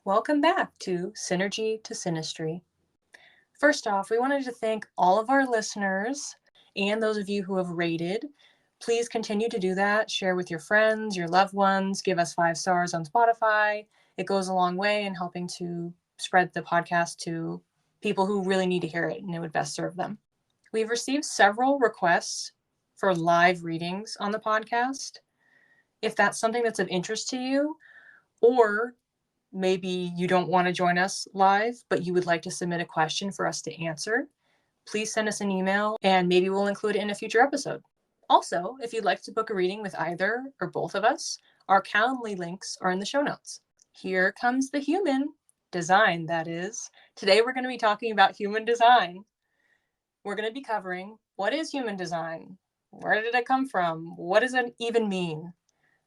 Welcome back to Synergy to Synastry. First off, we wanted to thank all of our listeners and those of you who have rated. Please continue to do that. Share with your friends, your loved ones, give us 5 stars on Spotify. It goes a long way in helping to spread the podcast to people who really need to hear it and it would best serve them. We've received several requests for live readings on the podcast. If that's something that's of interest to you, or maybe you don't want to join us live, but you would like to submit a question for us to answer, please send us an email and maybe we'll include it in a future episode. Also, if you'd like to book a reading with either or both of us, our Calendly links are in the show notes. Here comes the human design, that is. Today we're going to be talking about human design. We're going to be covering what is human design? Where did it come from? What does it even mean?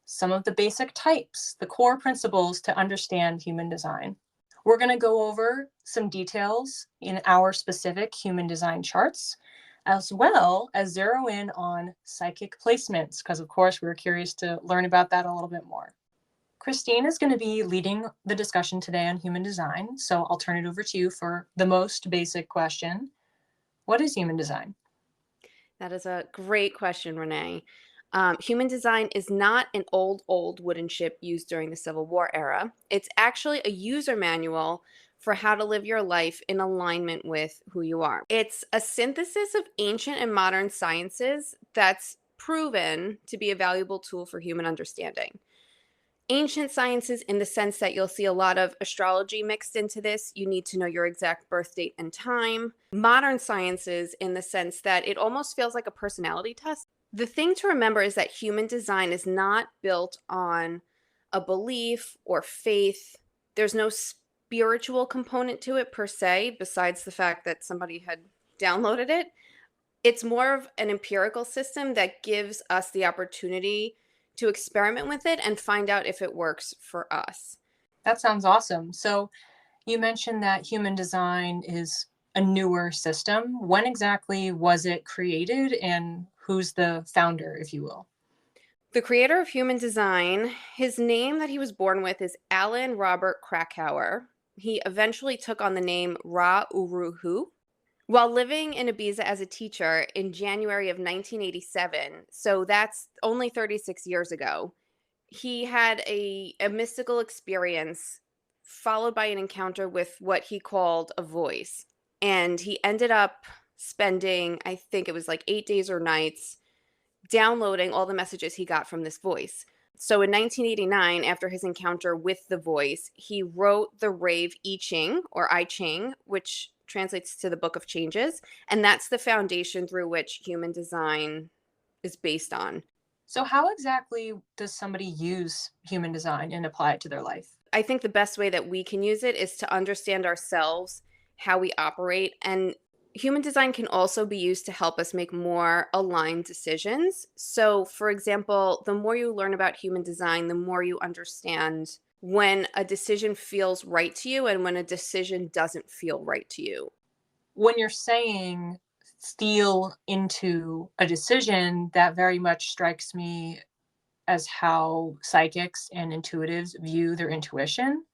Some of the basic types, the core principles to understand human design. We're going to go over some details in our specific human design charts, as well as zero in on psychic placements, because of course we're curious to learn about that a little bit more. Christine is going to be leading the discussion today on human design, so I'll turn it over to you for the most basic question. What is human design? That is a great question, Renee. Human design is not an old wooden ship used during the Civil War era. It's actually a user manual for how to live your life in alignment with who you are. It's a synthesis of ancient and modern sciences that's proven to be a valuable tool for human understanding. Ancient sciences in the sense that you'll see a lot of astrology mixed into this. You need to know your exact birth date and time. Modern sciences in the sense that it almost feels like a personality test. The thing to remember is that human design is not built on a belief or faith. There's no spiritual component to it per se, besides the fact that somebody had downloaded it. It's more of an empirical system that gives us the opportunity to experiment with it and find out if it works for us. That sounds awesome. So you mentioned that human design is a newer system. When exactly was it created and who's the founder, if you will? The creator of human design, his name that he was born with is Alan Robert Krakauer. He eventually took on the name Ra Uru Hu. While living in Ibiza as a teacher in January of 1987, so that's only 36 years ago, he had a mystical experience followed by an encounter with what he called a voice. And he ended up spending, I think it was like 8 days or nights, downloading all the messages he got from this voice. So in 1989, after his encounter with the voice, he wrote the Rave I Ching, or I Ching, which translates to the Book of Changes. And that's the foundation through which human design is based on. So how exactly does somebody use human design and apply it to their life? I think the best way that we can use it is to understand ourselves, how we operate, and human design can also be used to help us make more aligned decisions. So, for example, the more you learn about human design, the more you understand when a decision feels right to you and when a decision doesn't feel right to you. When you're saying feel into a decision, that very much strikes me as how psychics and intuitives view their intuition.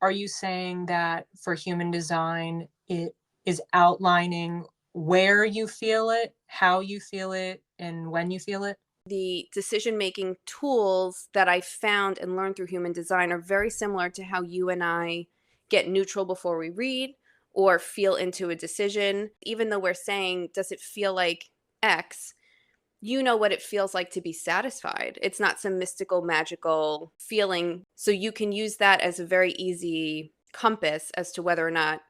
Are you saying that for human design, it is outlining where you feel it, how you feel it, and when you feel it? The decision-making tools that I found and learned through human design are very similar to how you and I get neutral before we read or feel into a decision. Even though we're saying, does it feel like X? You know what it feels like to be satisfied. It's not some mystical, magical feeling. So you can use that as a very easy compass as to whether or not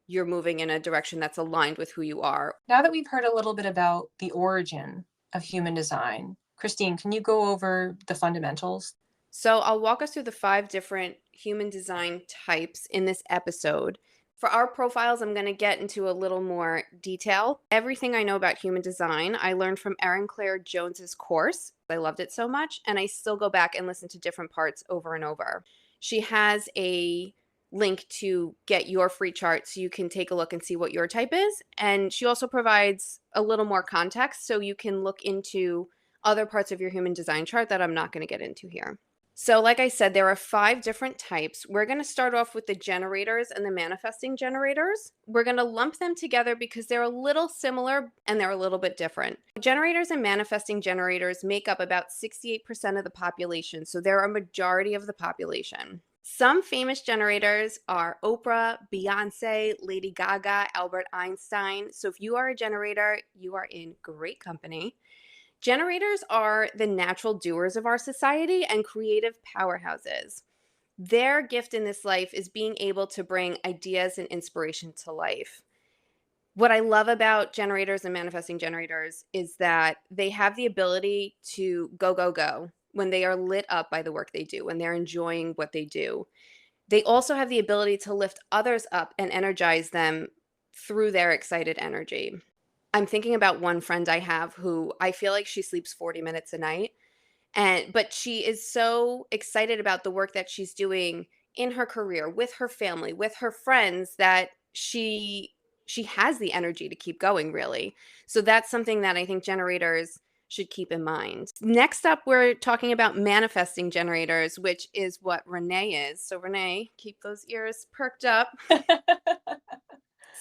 you're moving in a direction that's aligned with who you are. Now that we've heard a little bit about the origin of human design, Christine, can you go over the fundamentals? So I'll walk us through the 5 different human design types in this episode. For our profiles, I'm going to get into a little more detail. Everything I know about human design, I learned from Erin Claire Jones's course. I loved it so much, and I still go back and listen to different parts over and over. She has a link to get your free chart so you can take a look and see what your type is. And she also provides a little more context so you can look into other parts of your human design chart that I'm not going to get into here. So, like I said, there are 5 different types. We're going to start off with the generators and the manifesting generators. We're going to lump them together because they're a little similar and they're a little bit different. Generators and manifesting generators make up about 68% of the population, so they're a majority of the population. Some famous generators are Oprah, Beyonce, Lady Gaga, Albert Einstein. So, if you are a generator, you are in great company. Generators are the natural doers of our society and creative powerhouses. Their gift in this life is being able to bring ideas and inspiration to life. What I love about generators and manifesting generators is that they have the ability to go, go, go when they are lit up by the work they do, when they're enjoying what they do. They also have the ability to lift others up and energize them through their excited energy. I'm thinking about one friend I have who I feel like she sleeps 40 minutes a night, but she is so excited about the work that she's doing in her career, with her family, with her friends, that she has the energy to keep going, really. So that's something that I think generators should keep in mind. Next up, we're talking about manifesting generators, which is what Renee is. So Renee, keep those ears perked up.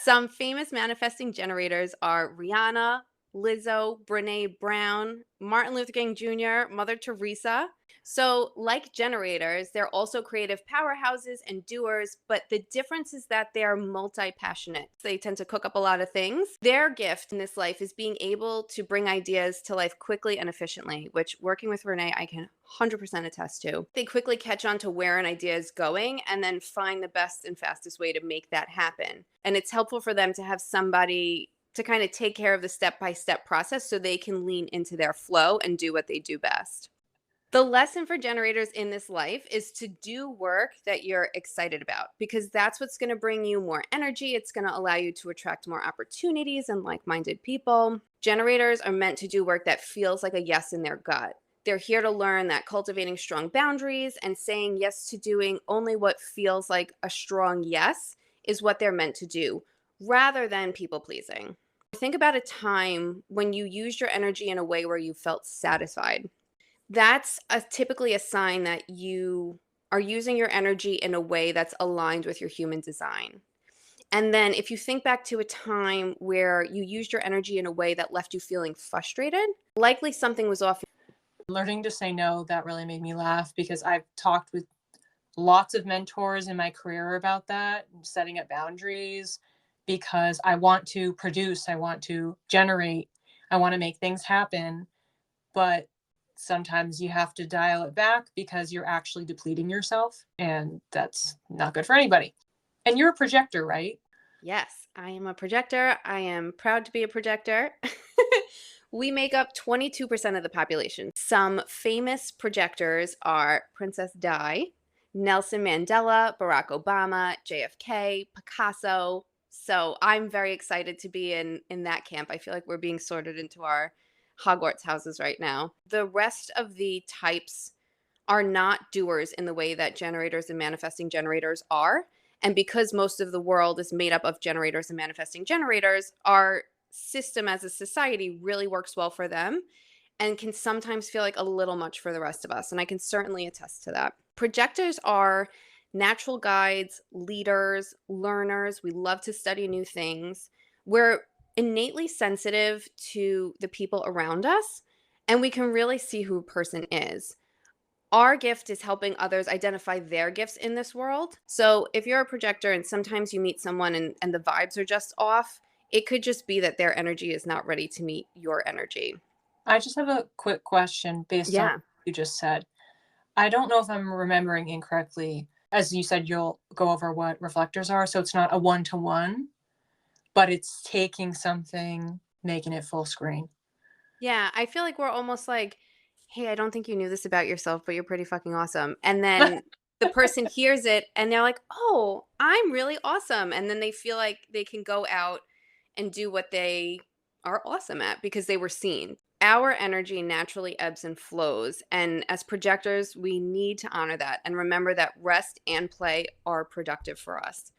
Some famous manifesting generators are Rihanna, Lizzo, Brene Brown, Martin Luther King Jr., Mother Teresa. So, like generators, they're also creative powerhouses and doers, but the difference is that they're multi-passionate. They tend to cook up a lot of things. Their gift in this life is being able to bring ideas to life quickly and efficiently, which, working with Renee, I can 100% attest to. They quickly catch on to where an idea is going and then find the best and fastest way to make that happen. And it's helpful for them to have somebody to kind of take care of the step-by-step process so they can lean into their flow and do what they do best. The lesson for generators in this life is to do work that you're excited about, because that's what's going to bring you more energy. It's going to allow you to attract more opportunities and like-minded people. Generators are meant to do work that feels like a yes in their gut. They're here to learn that cultivating strong boundaries and saying yes to doing only what feels like a strong yes is what they're meant to do, rather than people pleasing. Think about a time when you used your energy in a way where you felt satisfied. That's typically a sign that you are using your energy in a way that's aligned with your human design. And then if you think back to a time where you used your energy in a way that left you feeling frustrated, likely something was off. Learning to say no, that really made me laugh because I've talked with lots of mentors in my career about that, setting up boundaries, because I want to produce, I want to generate, I want to make things happen. But sometimes you have to dial it back because you're actually depleting yourself, and that's not good for anybody. And you're a projector, right? Yes, I am a projector. I am proud to be a projector. We make up 22% of the population. Some famous projectors are Princess Di, Nelson Mandela, Barack Obama, JFK, Picasso. So I'm very excited to be in that camp. I feel like we're being sorted into our Hogwarts houses right now. The rest of the types are not doers in the way that generators and manifesting generators are. And because most of the world is made up of generators and manifesting generators, our system as a society really works well for them and can sometimes feel like a little much for the rest of us. And I can certainly attest to that. Projectors are natural guides, leaders, learners. We love to study new things. We're innately sensitive to the people around us, and we can really see who a person is. Our gift is helping others identify their gifts in this world. So if you're a projector and sometimes you meet someone and the vibes are just off, it could just be that their energy is not ready to meet your energy. I just have a quick question based on what Yeah. you just said. I don't know if I'm remembering incorrectly. As you said, you'll go over what reflectors are. So it's not a one-to-one, but it's taking something, making it full screen. Yeah. I feel like we're almost like, hey, I don't think you knew this about yourself, but you're pretty fucking awesome. And then the person hears it and they're like, oh, I'm really awesome. And then they feel like they can go out and do what they are awesome at because they were seen. Our energy naturally ebbs and flows. And as projectors, we need to honor that and remember that rest and play are productive for us.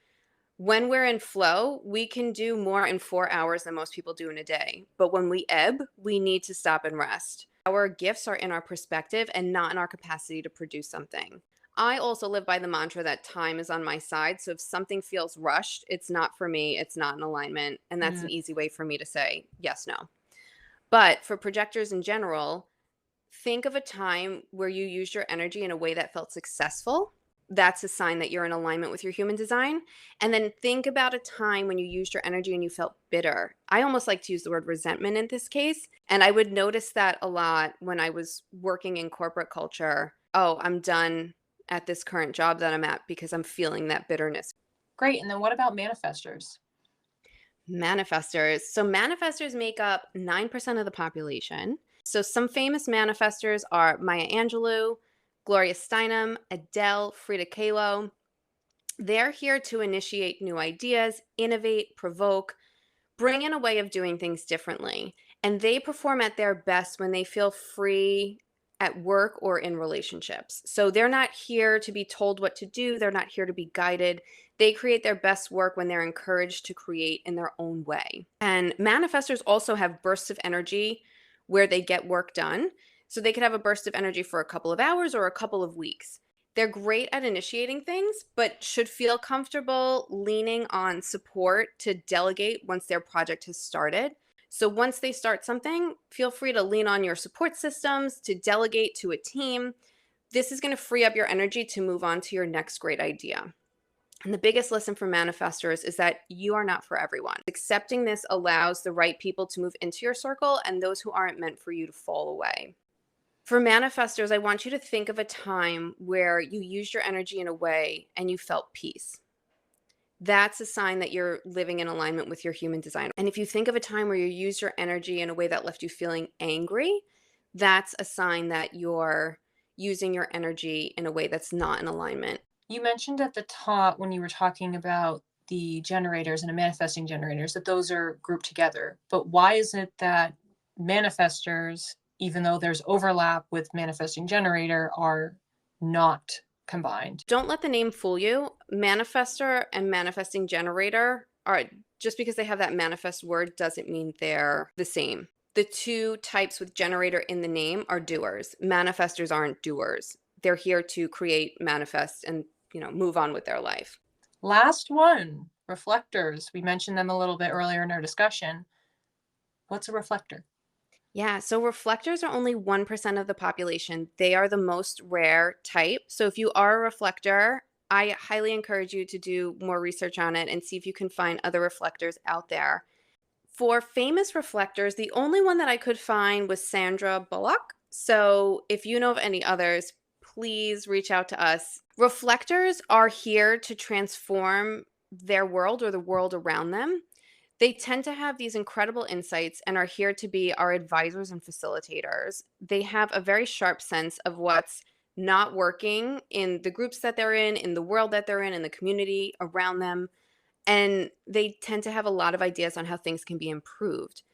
When we're in flow, we can do more in 4 hours than most people do in a day. But when we ebb, we need to stop and rest. Our gifts are in our perspective and not in our capacity to produce something. I also live by the mantra that time is on my side. So if something feels rushed, it's not for me, it's not in alignment. And that's Mm, an easy way for me to say yes, no. But for projectors in general, think of a time where you used your energy in a way that felt successful. That's a sign that you're in alignment with your human design. And then think about a time when you used your energy and you felt bitter. I almost like to use the word resentment in this case. And I would notice that a lot when I was working in corporate culture. Oh, I'm done at this current job that I'm at because I'm feeling that bitterness. great. And then what about manifestors? Manifestors. So manifestors make up 9% of the population. So some famous manifestors are Maya Angelou, Gloria Steinem, Adele, Frida Kahlo. They're here to initiate new ideas, innovate, provoke, bring in a way of doing things differently. And they perform at their best when they feel free at work or in relationships. So they're not here to be told what to do, they're not here to be guided. They create their best work when they're encouraged to create in their own way. And manifestors also have bursts of energy where they get work done. So they could have a burst of energy for a couple of hours or a couple of weeks. They're great at initiating things, but should feel comfortable leaning on support to delegate once their project has started. So once they start something, feel free to lean on your support systems to delegate to a team. This is going to free up your energy to move on to your next great idea. And the biggest lesson for manifestors is that you are not for everyone. Accepting this allows the right people to move into your circle and those who aren't meant for you to fall away. For manifestors, I want you to think of a time where you used your energy in a way and you felt peace. That's a sign that you're living in alignment with your human design. And if you think of a time where you used your energy in a way that left you feeling angry, that's a sign that you're using your energy in a way that's not in alignment. You mentioned at the top when you were talking about the generators and the manifesting generators that those are grouped together. But why is it that manifestors, even though there's overlap with manifesting generator, are not combined? Don't let the name fool you. Manifestor and manifesting generator are just because they have that manifest word doesn't mean they're the same. The two types with generator in the name are doers. Manifestors aren't doers. They're here to create, manifest, and move on with their life. Last one, reflectors. We mentioned them a little bit earlier in our discussion. What's a reflector? Yeah, so reflectors are only 1% of the population. They are the most rare type. So if you are a reflector, I highly encourage you to do more research on it and see if you can find other reflectors out there. For famous reflectors, the only one that I could find was Sandra Bullock. So if you know of any others, please reach out to us. Reflectors are here to transform their world or the world around them. They tend to have these incredible insights and are here to be our advisors and facilitators. They have a very sharp sense of what's not working in the groups that they're in the world that they're in the community around them. And they tend to have a lot of ideas on how things can be improved.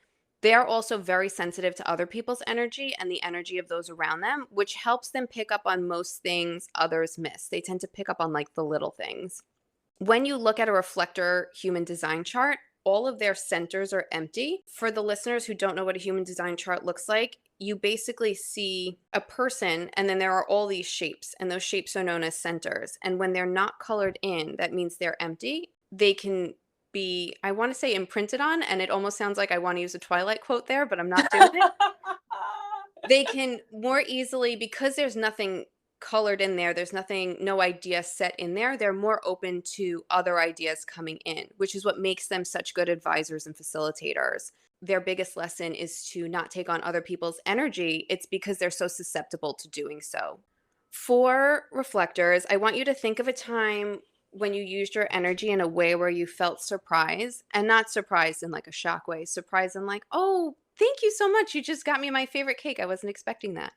They are also very sensitive to other people's energy and the energy of those around them, which helps them pick up on most things others miss. They tend to pick up on like the little things. When you look at a reflector human design chart, all of their centers are empty. For the listeners who don't know what a human design chart looks like, you basically see a person and then there are all these shapes, and those shapes are known as centers. And when they're not colored in, that means they're empty. They can be, I want to say, imprinted on, and it almost sounds like I want to use a Twilight quote there, but I'm not doing it. They can more easily, because there's nothing colored in there, there's nothing, no idea set in there, they're more open to other ideas coming in, which is what makes them such good advisors and facilitators. Their biggest lesson is to not take on other people's energy. It's because they're so susceptible to doing so. For reflectors, I want you to think of a time when you used your energy in a way where you felt surprise, and not surprised in like a shock way, surprised in like, oh, thank you so much. You just got me my favorite cake. I wasn't expecting that.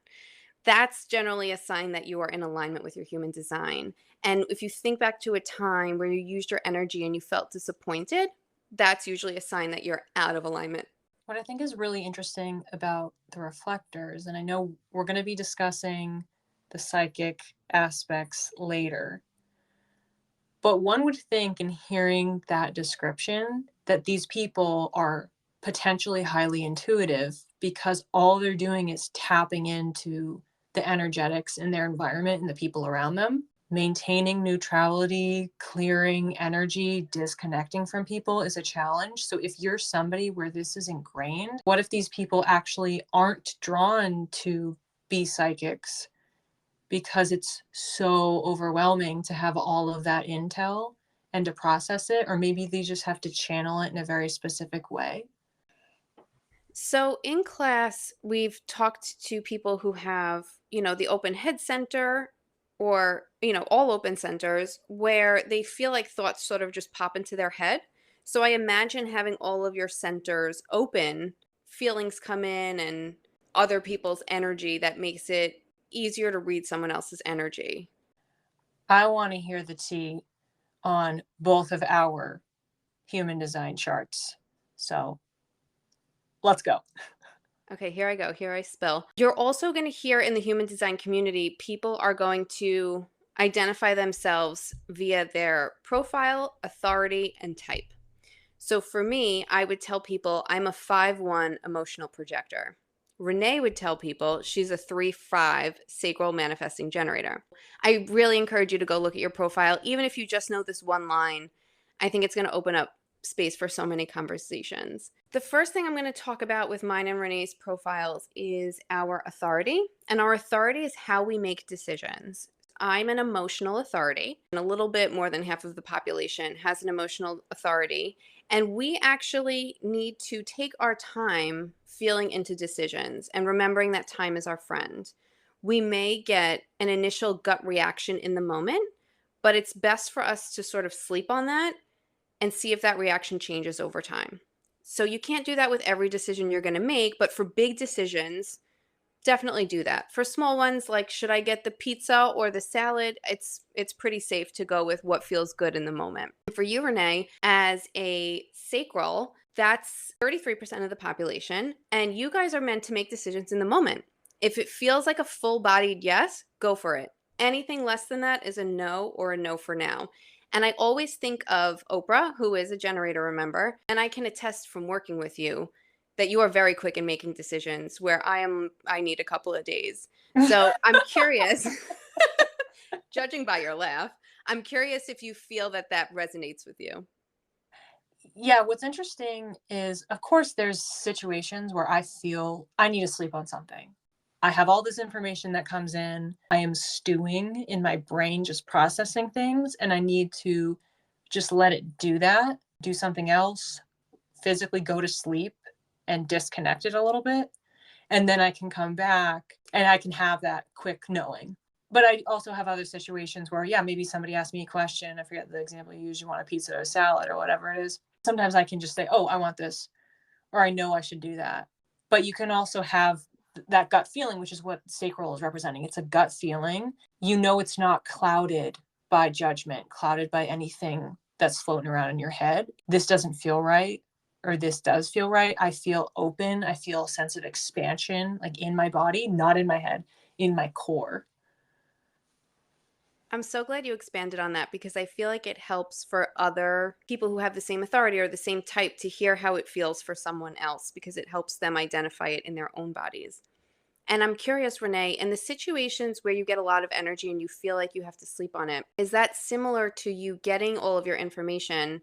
That's generally a sign that you are in alignment with your human design. And if you think back to a time where you used your energy and you felt disappointed, that's usually a sign that you're out of alignment. What I think is really interesting about the reflectors, and I know we're going to be discussing the psychic aspects later, but one would think in hearing that description that these people are potentially highly intuitive because all they're doing is tapping into the energetics in their environment and the people around them. Maintaining neutrality, clearing energy, disconnecting from people is a challenge. So if you're somebody where this is ingrained, what if these people actually aren't drawn to be psychics because it's so overwhelming to have all of that intel and to process it? Or maybe they just have to channel it in a very specific way. So in class, we've talked to people who have, the open head center or, all open centers where they feel like thoughts sort of just pop into their head. So I imagine having all of your centers open, feelings come in and other people's energy that makes it easier to read someone else's energy. I want to hear the tea on both of our human design charts. So let's go. Okay, here I go. Here I spill. You're also going to hear in the human design community, people are going to identify themselves via their profile, authority, and type. So for me, I would tell people I'm a 5-1 emotional projector. Renee would tell people she's a 3-5 sacral manifesting generator. I really encourage you to go look at your profile, even if you just know this one line. I think it's going to open up space for so many conversations. The first thing I'm going to talk about with mine and Renee's profiles is our authority. And our authority is how we make decisions. I'm an emotional authority, and a little bit more than half of the population has an emotional authority. And we actually need to take our time feeling into decisions and remembering that time is our friend. We may get an initial gut reaction in the moment, but it's best for us to sort of sleep on that and see if that reaction changes over time. So you can't do that with every decision you're going to make, but for big decisions, definitely do that. For small ones, like should I get the pizza or the salad, it's pretty safe to go with what feels good in the moment. For you, Renee, as a sacral, that's 33% of the population, and you guys are meant to make decisions in the moment. If it feels like a full-bodied yes, go for it. Anything less than that is a no or a no for now. And I always think of Oprah, who is a generator, remember, and I can attest from working with you that you are very quick in making decisions where I need a couple of days. So I'm curious, judging by your laugh, I'm curious if you feel that that resonates with you. Yeah, what's interesting is, of course, there's situations where I feel I need to sleep on something. I have all this information that comes in. I am stewing in my brain, just processing things, and I need to just let it do that, do something else, physically go to sleep and disconnect it a little bit. And then I can come back and I can have that quick knowing. But I also have other situations where, yeah, maybe somebody asked me a question. I forget the example you use. You want a pizza or a salad or whatever it is. Sometimes I can just say, oh, I want this, or I know I should do that. But you can also have that gut feeling, which is what sacral is representing. It's a gut feeling. You know, it's not clouded by judgment, clouded by anything that's floating around in your head. This doesn't feel right, or this does feel right. I feel open. I feel a sense of expansion, like in my body, not in my head, in my core. I'm so glad you expanded on that because I feel like it helps for other people who have the same authority or the same type to hear how it feels for someone else because it helps them identify it in their own bodies. And I'm curious, Renee, in the situations where you get a lot of energy and you feel like you have to sleep on it, is that similar to you getting all of your information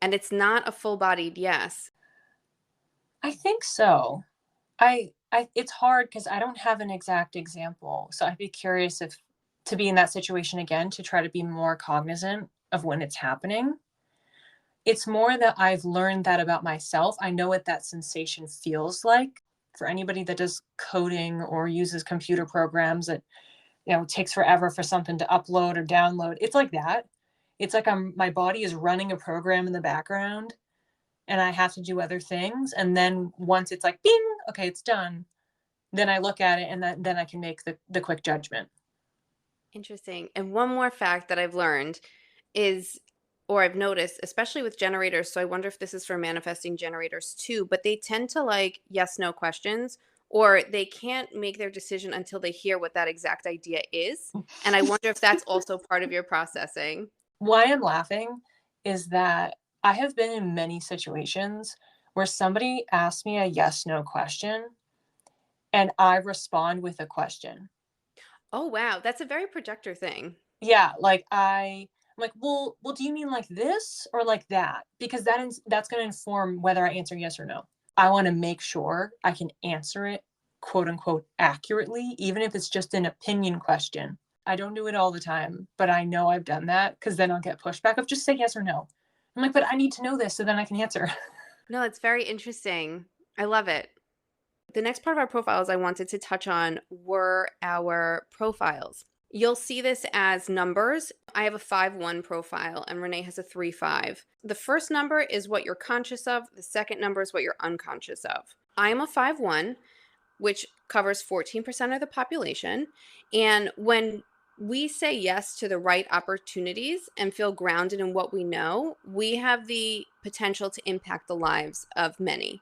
and it's not a full-bodied yes? I think so. It's hard because I don't have an exact example. So I'd be curious if to be in that situation again to try to be more cognizant of when it's happening. It's more that I've learned that about myself. I know what that sensation feels like. For anybody that does coding or uses computer programs that, it takes forever for something to upload or download. It's like that. It's like my body is running a program in the background and I have to do other things. And then once it's like, bing, okay, it's done. Then I look at it and then I can make the quick judgment. Interesting. And one more fact that I've learned is, or I've noticed, especially with generators, so I wonder if this is for manifesting generators too, but they tend to like yes, no questions, or they can't make their decision until they hear what that exact idea is. And I wonder if that's also part of your processing. Why I'm laughing is that I have been in many situations where somebody asks me a yes, no question and I respond with a question. Oh, wow. That's a very projector thing. Yeah, like I'm like, well, do you mean like this or like that? Because that's going to inform whether I answer yes or no. I want to make sure I can answer it quote unquote accurately, even if it's just an opinion question. I don't do it all the time, but I know I've done that because then I'll get pushback of just say yes or no. I'm like, but I need to know this so then I can answer. No, it's very interesting. I love it. The next part of our profiles I wanted to touch on were our profiles. You'll see this as numbers. I have a 5-1 profile and Renee has a 3-5. The first number is what you're conscious of. The second number is what you're unconscious of. I am a 5-1, which covers 14% of the population. And when we say yes to the right opportunities and feel grounded in what we know, we have the potential to impact the lives of many.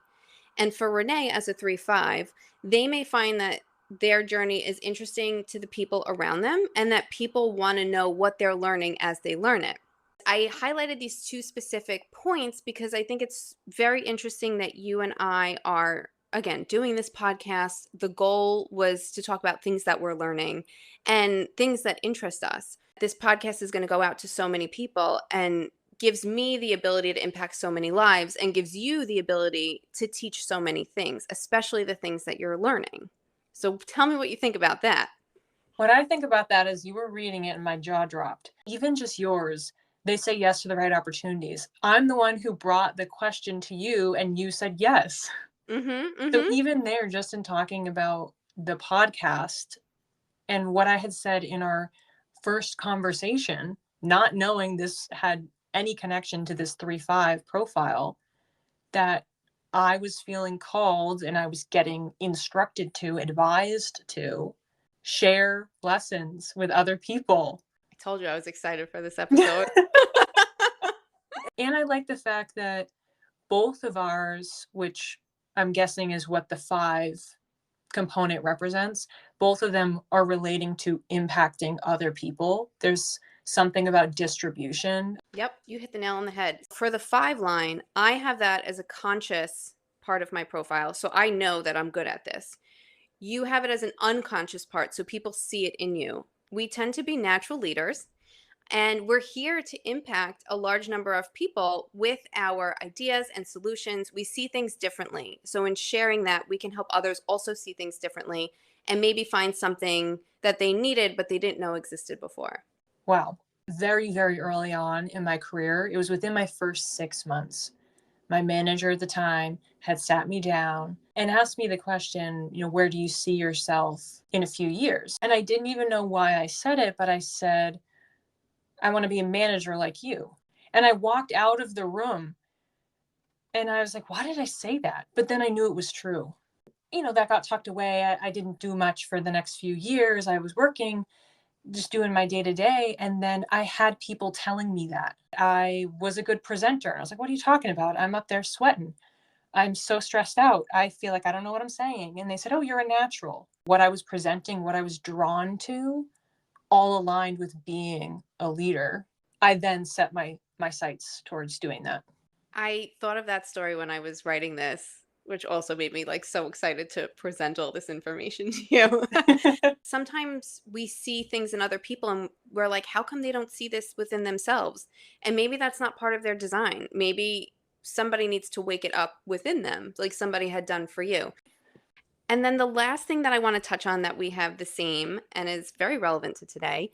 And for Renee as a 3-5, they may find that their journey is interesting to the people around them and that people want to know what they're learning as they learn it. I highlighted these two specific points because I think it's very interesting that you and I are, again, doing this podcast. The goal was to talk about things that we're learning and things that interest us. This podcast is going to go out to so many people and gives me the ability to impact so many lives and gives you the ability to teach so many things, especially the things that you're learning. So tell me what you think about that. What I think about that is you were reading it and my jaw dropped. Even just yours, they say yes to the right opportunities. I'm the one who brought the question to you and you said yes. So Mm-hmm. even there, just in talking about the podcast and what I had said in our first conversation, not knowing this had any connection to this 3-5 profile, that I was feeling called and I was getting instructed to, advised to share lessons with other people. I told you I was excited for this episode. And I like the fact that both of ours, which I'm guessing is what the 5 component represents, both of them are relating to impacting other people. There's something about distribution. Yep, you hit the nail on the head. For the 5 line, I have that as a conscious part of my profile, so I know that I'm good at this. You have it as an unconscious part, so people see it in you. We tend to be natural leaders, and we're here to impact a large number of people with our ideas and solutions. We see things differently. So, in sharing that, we can help others also see things differently and maybe find something that they needed but they didn't know existed before. Wow. Very, very early on in my career, it was within my first 6 months. My manager at the time had sat me down and asked me the question, where do you see yourself in a few years? And I didn't even know why I said it, but I said, I want to be a manager like you. And I walked out of the room and I was like, why did I say that? But then I knew it was true. That got tucked away. I didn't do much for the next few years. I was working, just doing my day to day. And then I had people telling me that I was a good presenter. I was like, what are you talking about? I'm up there sweating. I'm so stressed out. I feel like I don't know what I'm saying. And they said, oh, you're a natural. What I was presenting, what I was drawn to, all aligned with being a leader. I then set my sights towards doing that. I thought of that story when I was writing this, which also made me so excited to present all this information to you. Sometimes we see things in other people and we're like, how come they don't see this within themselves? And maybe that's not part of their design. Maybe somebody needs to wake it up within them, like somebody had done for you. And then the last thing that I want to touch on that we have the same and is very relevant to today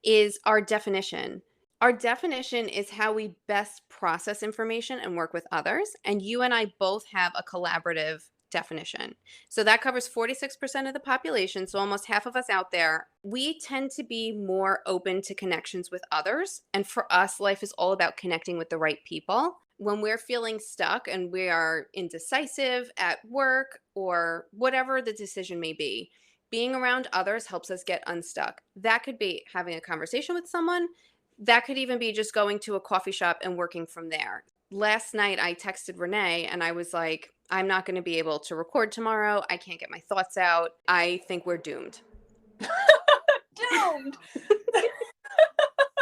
is our definition. Our definition is how we best process information and work with others. And you and I both have a collaborative definition. So that covers 46% of the population. So almost half of us out there. We tend to be more open to connections with others. And for us, life is all about connecting with the right people. When we're feeling stuck and we are indecisive at work or whatever the decision may be, being around others helps us get unstuck. That could be having a conversation with someone. That could even be just going to a coffee shop and working from there. Last night, I texted Renee and I was like, I'm not going to be able to record tomorrow. I can't get my thoughts out. I think we're doomed. Doomed.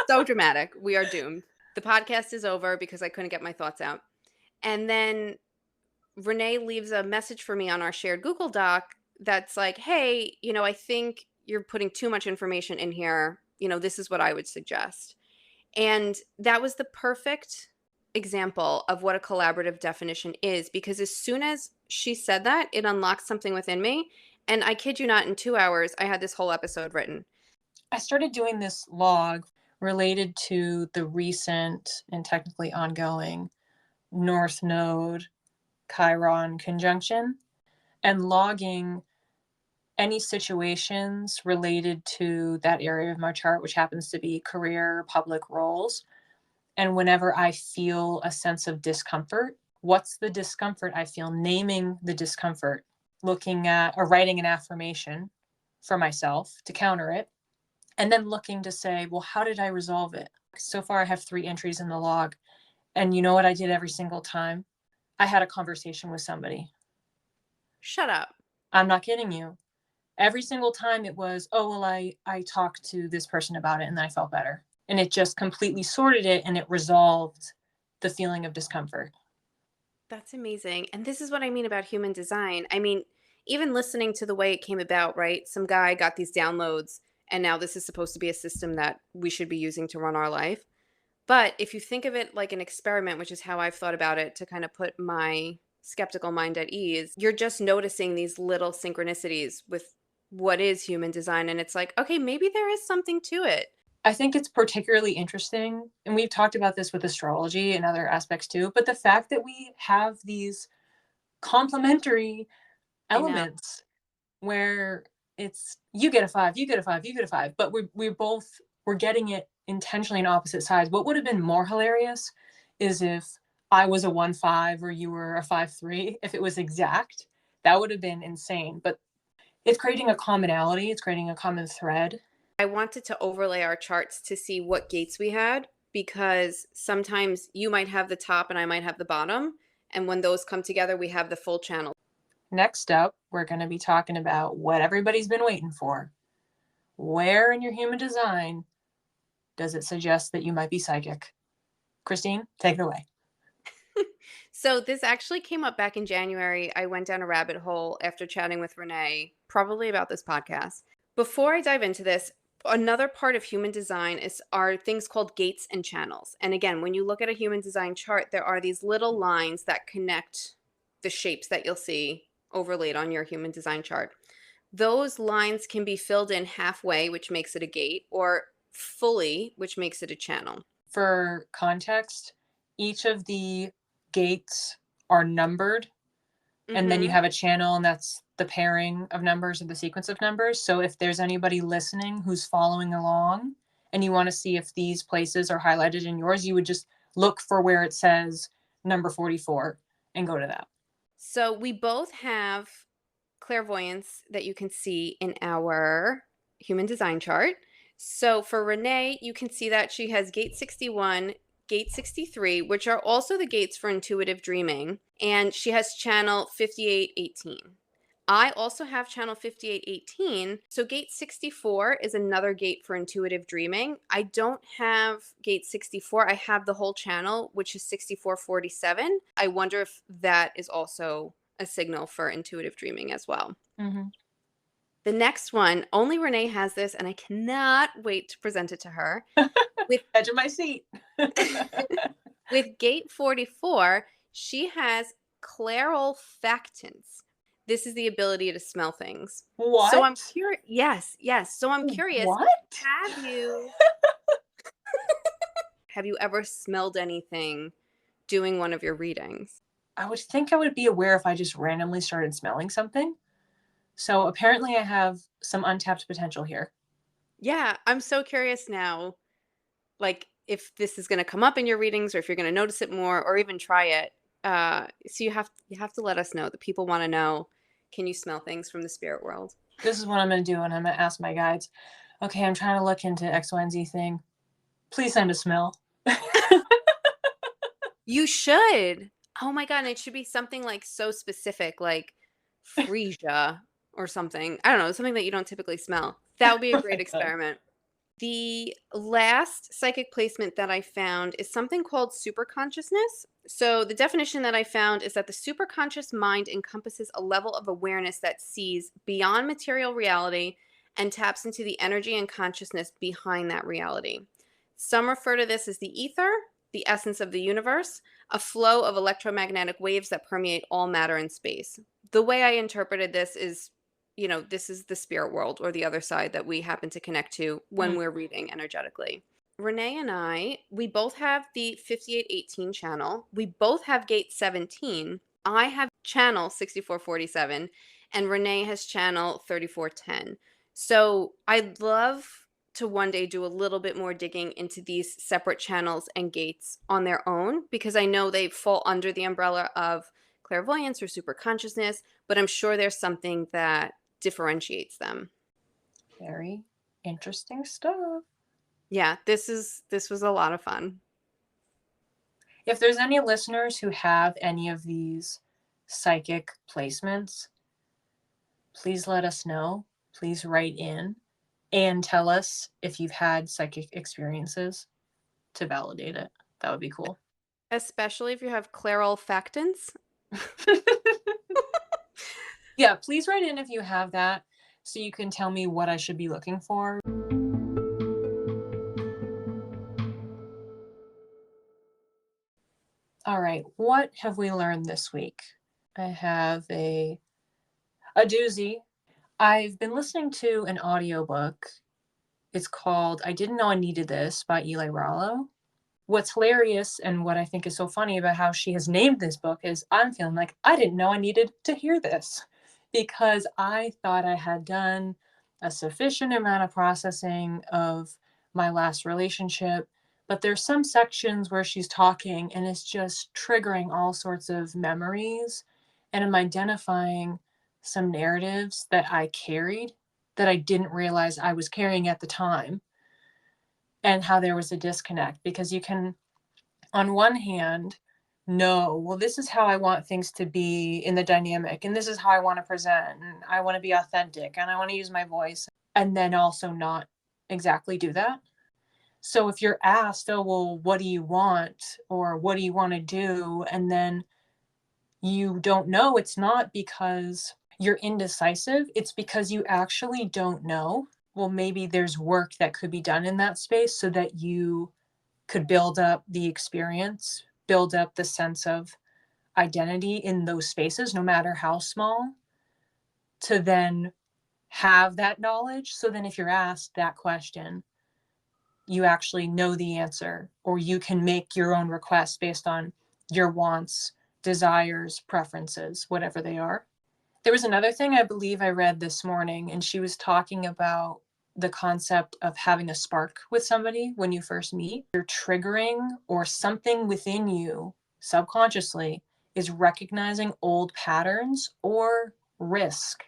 So dramatic. We are doomed. The podcast is over because I couldn't get my thoughts out. And then Renee leaves a message for me on our shared Google Doc that's like, hey, I think you're putting too much information in here. This is what I would suggest. And that was the perfect example of what a collaborative definition is, because as soon as she said that, it unlocked something within me. And I kid you not, in 2 hours, I had this whole episode written. I started doing this log related to the recent and technically ongoing North Node Chiron conjunction, and logging any situations related to that area of my chart, which happens to be career, public roles. And whenever I feel a sense of discomfort, what's the discomfort I feel? Naming the discomfort, looking at or writing an affirmation for myself to counter it, and then looking to say, well, how did I resolve it? So far, I have 3 entries in the log. And you know what I did every single time? I had a conversation with somebody. Shut up. I'm not kidding you. Every single time it was, oh, well, I talked to this person about it and then I felt better. And it just completely sorted it and it resolved the feeling of discomfort. That's amazing. And this is what I mean about human design. I mean, even listening to the way it came about, right? Some guy got these downloads, and now this is supposed to be a system that we should be using to run our life. But if you think of it like an experiment, which is how I've thought about it to kind of put my skeptical mind at ease, you're just noticing these little synchronicities with what is human design. And it's like, okay, maybe there is something to it. I think it's particularly interesting, and we've talked about this with astrology and other aspects too, but the fact that we have these complementary I know. elements where it's you get a 5, you get a 5, you get a 5, but we're getting it intentionally in opposite sides. What would have been more hilarious is if I was a 1-5 or you were a 5-3. If it was exact, that would have been insane. But it's creating a commonality, it's creating a common thread. I wanted to overlay our charts to see what gates we had, because sometimes you might have the top and I might have the bottom. And when those come together, we have the full channel. Next up, we're going to be talking about what everybody's been waiting for. Where in your human design does it suggest that you might be psychic? Christine, take it away. So this actually came up back in January. I went down a rabbit hole after chatting with Renee, probably about this podcast. Before I dive into this, another part of human design are things called gates and channels. And again, when you look at a human design chart, there are these little lines that connect the shapes that you'll see overlaid on your human design chart. Those lines can be filled in halfway, which makes it a gate, or fully, which makes it a channel. For context, each of the gates are numbered, and then you have a channel, and that's the pairing of numbers or the sequence of numbers. So if there's anybody listening who's following along and you want to see if these places are highlighted in yours, you would just look for where it says number 44 and go to that. So we both have clairvoyance that you can see in our human design chart. So for Renee, you can see that she has gate 61, gate 63, which are also the gates for intuitive dreaming, and she has channel 5818. I also have channel 5818. So gate 64 is another gate for intuitive dreaming. I don't have gate 64. I have the whole channel, which is 6447. I wonder if that is also a signal for intuitive dreaming as well. Mm-hmm. The next one, only Renee has this, and I cannot wait to present it to her. Edge of my seat. With gate 44, she has clairolfactance. This is the ability to smell things. What? So I'm curious. Yes. So I'm curious. What? Have you ever smelled anything doing one of your readings? I would think I would be aware if I just randomly started smelling something. So apparently I have some untapped potential here. Yeah, I'm so curious now, like if this is going to come up in your readings or if you're going to notice it more or even try it. So you have to let us know. The people want to know, can you smell things from the spirit world? This is what I'm going to do, and I'm going to ask my guides, okay, I'm trying to look into X, Y, and Z thing. Please send a smell. You should. Oh my God. And it should be something like so specific, like freesia or something. I don't know, something that you don't typically smell. That would be a great experiment. The last psychic placement that I found is something called superconsciousness. So, the definition that I found is that the superconscious mind encompasses a level of awareness that sees beyond material reality and taps into the energy and consciousness behind that reality. Some refer to this as the ether, the essence of the universe, a flow of electromagnetic waves that permeate all matter and space. The way I interpreted this is, this is the spirit world or the other side that we happen to connect to when Mm. we're reading energetically. Renee and I, we both have the 5818 channel. We both have gate 17. I have channel 6447 and Renee has channel 3410. So I'd love to one day do a little bit more digging into these separate channels and gates on their own, because I know they fall under the umbrella of clairvoyance or super consciousness, but I'm sure there's something that differentiates them. Very interesting stuff. Yeah, this was a lot of fun. If there's any listeners who have any of these psychic placements, please let us know. Please write in and tell us if you've had psychic experiences to validate it. That would be cool. Especially if you have clairolfactance. Yeah, please write in if you have that so you can tell me what I should be looking for. All right, what have we learned this week? I have a doozy. I've been listening to an audiobook. It's called I Didn't Know I Needed This by Eli Rallo. What's hilarious and what I think is so funny about how she has named this book is I'm feeling like I didn't know I needed to hear this because I thought I had done a sufficient amount of processing of my last relationship. But there's some sections where she's talking and it's just triggering all sorts of memories. And I'm identifying some narratives that I carried that I didn't realize I was carrying at the time, and how there was a disconnect because you can, on one hand, know, well, this is how I want things to be in the dynamic, and this is how I want to present, and I want to be authentic, and I want to use my voice, and then also not exactly do that. So if you're asked, oh, well, what do you want? Or what do you want to do? And then you don't know, it's not because you're indecisive, it's because you actually don't know. Well, maybe there's work that could be done in that space so that you could build up the experience, build up the sense of identity in those spaces, no matter how small, to then have that knowledge. So then, if you're asked that question, you actually know the answer, or you can make your own requests based on your wants, desires, preferences, whatever they are. There was another thing I believe I read this morning, and she was talking about the concept of having a spark with somebody when you first meet. You're triggering, or something within you subconsciously is recognizing old patterns or risk.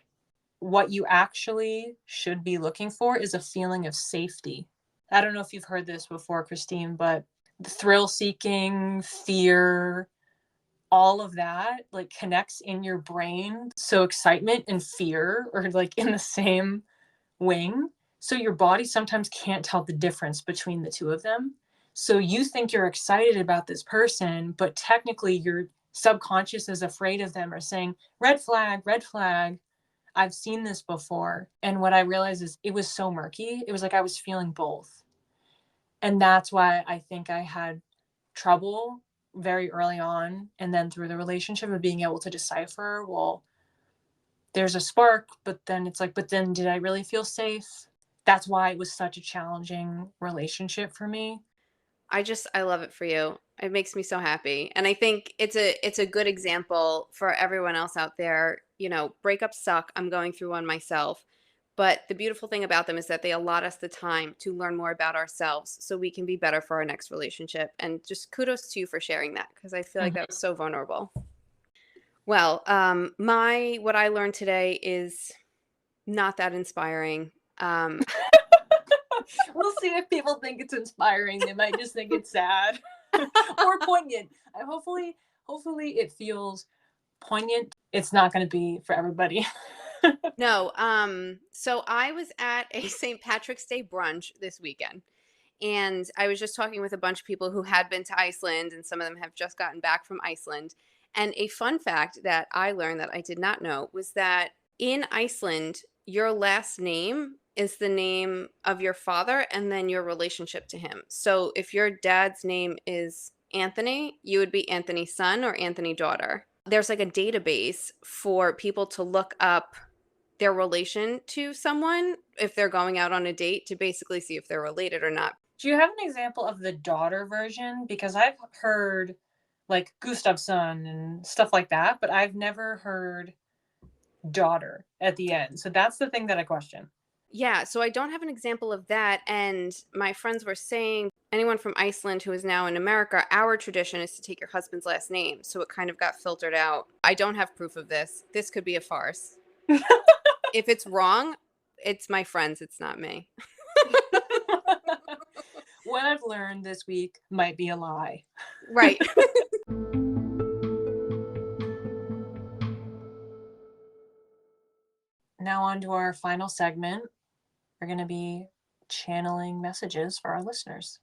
What you actually should be looking for is a feeling of safety. I don't know if you've heard this before, Christine, but the thrill seeking, fear, all of that like connects in your brain. So excitement and fear are like in the same wing. So your body sometimes can't tell the difference between the two of them. So you think you're excited about this person, but technically your subconscious is afraid of them or saying, red flag, red flag. I've seen this before. And what I realized is it was so murky. It was like I was feeling both. And that's why I think I had trouble very early on, and then through the relationship of being able to decipher, well, there's a spark, but then it's like, but then did I really feel safe? That's why it was such a challenging relationship for me. I love it for you. It makes me so happy. And I think it's a good example for everyone else out there. Breakups suck. I'm going through one myself. But the beautiful thing about them is that they allot us the time to learn more about ourselves so we can be better for our next relationship. And just kudos to you for sharing that, because I feel like that was so vulnerable. Well, what I learned today is not that inspiring. We'll see if people think it's inspiring. They might just think it's sad or poignant. Hopefully it feels poignant. It's not going to be for everybody. No, so I was at a St. Patrick's Day brunch this weekend. And I was just talking with a bunch of people who had been to Iceland, and some of them have just gotten back from Iceland. And a fun fact that I learned that I did not know was that in Iceland, your last name is the name of your father and then your relationship to him. So if your dad's name is Anthony, you would be Anthony's son or Anthony daughter. There's like a database for people to look up their relation to someone if they're going out on a date to basically see if they're related or not. Do you have an example of the daughter version? Because I've heard like Gustafsson and stuff like that, but I've never heard daughter at the end. So that's the thing that I question. Yeah, so I don't have an example of that. And my friends were saying anyone from Iceland who is now in America, our tradition is to take your husband's last name. So it kind of got filtered out. I don't have proof of this. This could be a farce. If it's wrong, it's my friends, it's not me. What I've learned this week might be a lie. Right. Now on to our final segment. We're going to be channeling messages for our listeners.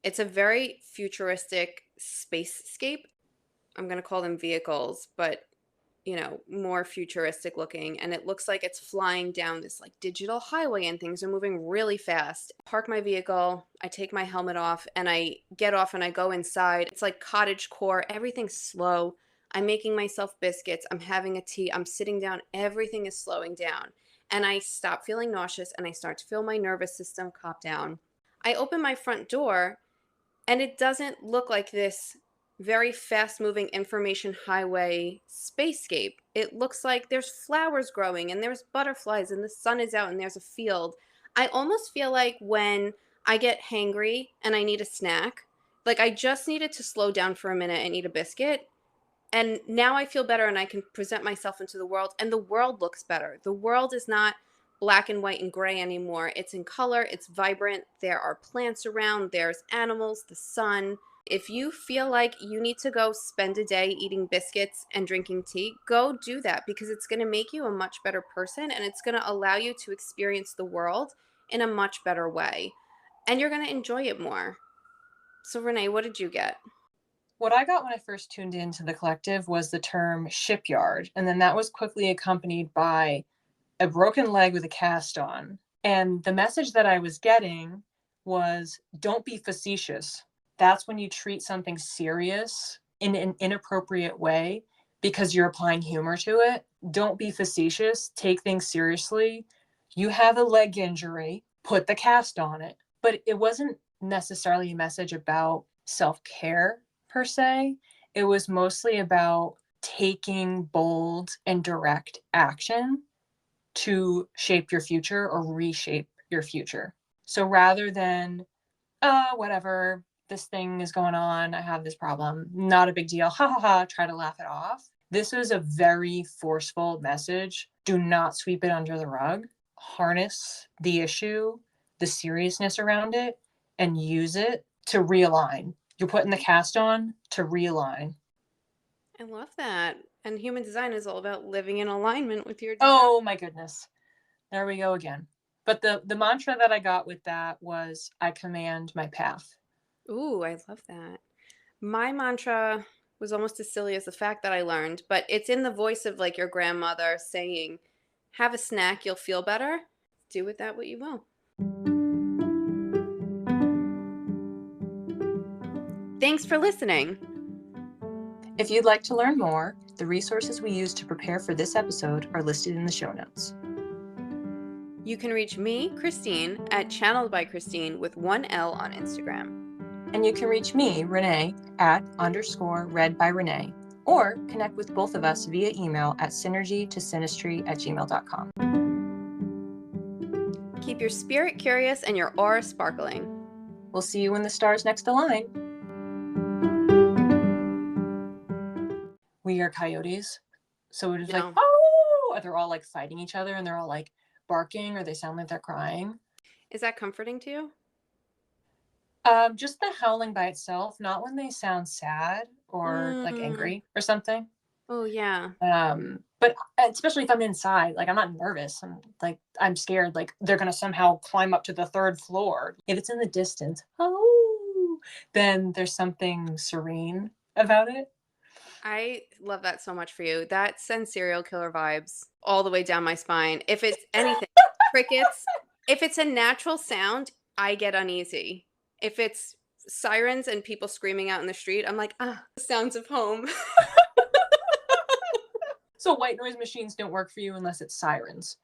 It's a very futuristic spacescape. I'm going to call them vehicles, but more futuristic looking. And it looks like it's flying down this like digital highway and things are moving really fast. Park my vehicle, I take my helmet off and I get off and I go inside. It's like cottage core, everything's slow. I'm making myself biscuits, I'm having a tea, I'm sitting down, everything is slowing down. And I stop feeling nauseous and I start to feel my nervous system calm down. I open my front door and it doesn't look like this very fast moving information highway spacescape. It looks like there's flowers growing and there's butterflies and the sun is out and there's a field. I almost feel like when I get hangry and I need a snack, like I just needed to slow down for a minute and eat a biscuit. And now I feel better and I can present myself into the world and the world looks better. The world is not black and white and gray anymore. It's in color, it's vibrant. There are plants around, there's animals, the sun. If you feel like you need to go spend a day eating biscuits and drinking tea, go do that because it's going to make you a much better person and it's going to allow you to experience the world in a much better way. And you're going to enjoy it more. So Renee, what did you get? What I got when I first tuned into the collective was the term shipyard, and then that was quickly accompanied by a broken leg with a cast on. And the message that I was getting was don't be facetious. That's when you treat something serious in an inappropriate way because you're applying humor to it. Don't be facetious. Take things seriously. You have a leg injury, put the cast on it. But it wasn't necessarily a message about self-care per se. It was mostly about taking bold and direct action to shape your future or reshape your future. So rather than, whatever, this thing is going on, I have this problem, not a big deal, ha ha ha, try to laugh it off. This is a very forceful message. Do not sweep it under the rug. Harness the issue, the seriousness around it, and use it to realign. You're putting the cast on to realign. I love that. And human design is all about living in alignment with your design. Oh my goodness. There we go again. But the mantra that I got with that was, I command my path. Ooh, I love that. My mantra was almost as silly as the fact that I learned, but it's in the voice of like your grandmother saying, have a snack, you'll feel better. Do with that what you will. Thanks for listening. If you'd like to learn more, the resources we used to prepare for this episode are listed in the show notes. You can reach me, Christine, at Channeled by Christine with one L on Instagram. And you can reach me, Renee, at _read by Renee, or connect with both of us via email at synergytosynastry@gmail.com. Keep your spirit curious and your aura sparkling. We'll see you when the stars next align. We are coyotes, so it was like, oh, they're all like fighting each other and they're all like barking or they sound like they're crying. Is that comforting to you? Just the howling by itself, not when they sound sad or like angry or something. Oh, yeah. But especially if I'm inside, like I'm not nervous. I'm scared like they're gonna somehow climb up to the third floor. If it's in the distance, oh, then there's something serene about it. I love that so much for you. That sends serial killer vibes all the way down my spine. If it's anything, crickets, if it's a natural sound, I get uneasy. If it's sirens and people screaming out in the street, I'm like, ah, the sounds of home. So white noise machines don't work for you unless it's sirens.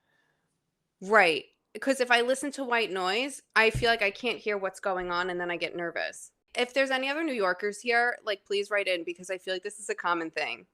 Right. Because if I listen to white noise, I feel like I can't hear what's going on and then I get nervous. If there's any other New Yorkers here, like please write in because I feel like this is a common thing.